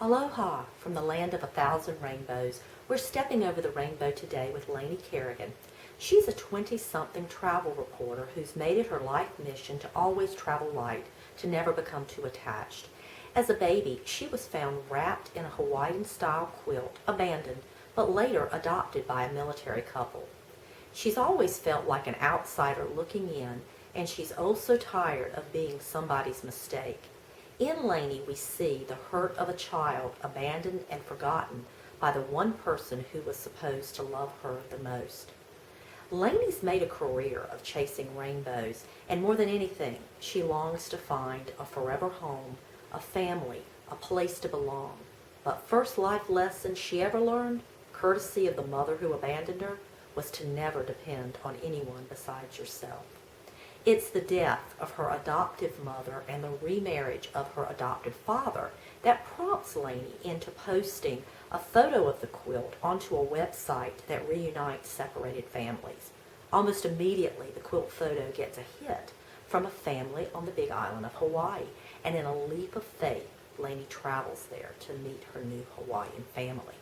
Aloha from the land of 1,000 rainbows. We're stepping over the rainbow today with Laney Carrigan. She's a 20-something travel reporter who's made it her life mission to always travel light, to never become too attached. As a baby, she was found wrapped in a Hawaiian-style quilt, abandoned, but later adopted by a military couple. She's always felt like an outsider looking in, and she's oh so tired of being somebody's mistake. In Laney, we see the hurt of a child abandoned and forgotten by the one person who was supposed to love her the most. Laney's made a career of chasing rainbows, and more than anything, she longs to find a forever home, a family, a place to belong. But first life lesson she ever learned, courtesy of the mother who abandoned her, was to never depend on anyone besides yourself. It's the death of her adoptive mother and the remarriage of her adopted father that prompts Laney into posting a photo of the quilt onto a website that reunites separated families. Almost immediately, the quilt photo gets a hit from a family on the Big Island of Hawaii, and in a leap of faith, Laney travels there to meet her new Hawaiian family.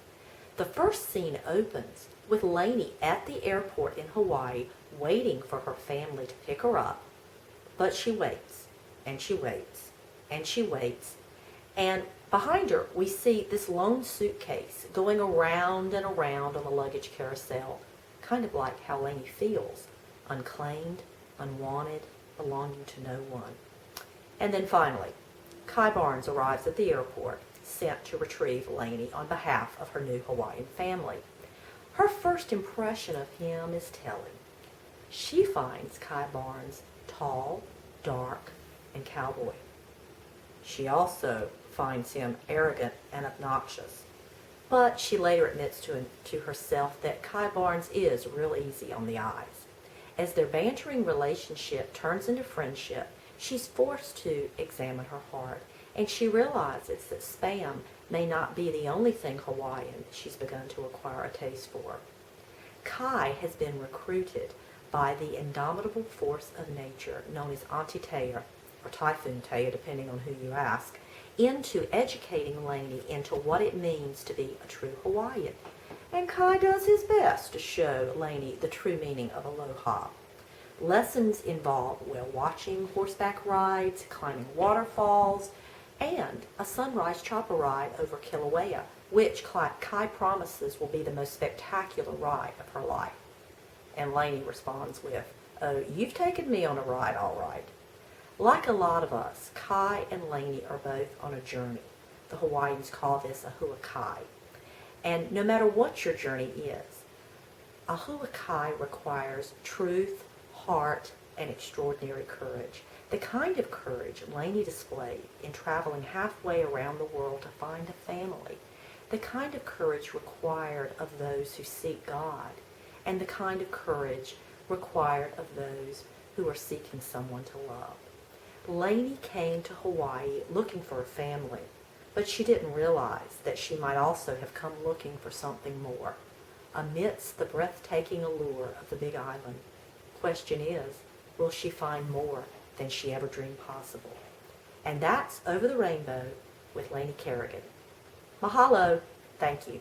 The first scene opens with Laney at the airport in Hawaii waiting for her family to pick her up, but she waits, and she waits, and she waits, and behind her we see this lone suitcase going around and around on the luggage carousel, kind of like how Laney feels, unclaimed, unwanted, belonging to no one. And then finally, Kai Barnes arrives at the airport, sent to retrieve Laney on behalf of her new Hawaiian family. Her first impression of him is telling. She finds Kai Barnes tall, dark, and cowboy. She also finds him arrogant and obnoxious. But she later admits to herself that Kai Barnes is real easy on the eyes. As their bantering relationship turns into friendship, she's forced to examine her heart, and she realizes that Spam may not be the only thing Hawaiian she's begun to acquire a taste for. Kai has been recruited by the indomitable force of nature known as Auntie Taya, or Typhoon Taya, depending on who you ask, into educating Laney into what it means to be a true Hawaiian. And Kai does his best to show Laney the true meaning of aloha. Lessons involve whale watching, horseback rides, climbing waterfalls, and a sunrise chopper ride over Kilauea, which Kai promises will be the most spectacular ride of her life. And Laney responds with, "Oh, you've taken me on a ride, all right." Like a lot of us, Kai and Laney are both on a journey. The Hawaiians call this a huakai. And no matter what your journey is, a huakai requires truth, heart, and extraordinary courage. The kind of courage Laney displayed in traveling halfway around the world to find a family. The kind of courage required of those who seek God, and the kind of courage required of those who are seeking someone to love. Laney came to Hawaii looking for a family, but she didn't realize that she might also have come looking for something more. Amidst the breathtaking allure of the Big Island, question is, will she find more than she ever dreamed possible? And that's Over the Rainbow with Laney Carrigan. Mahalo. Thank you.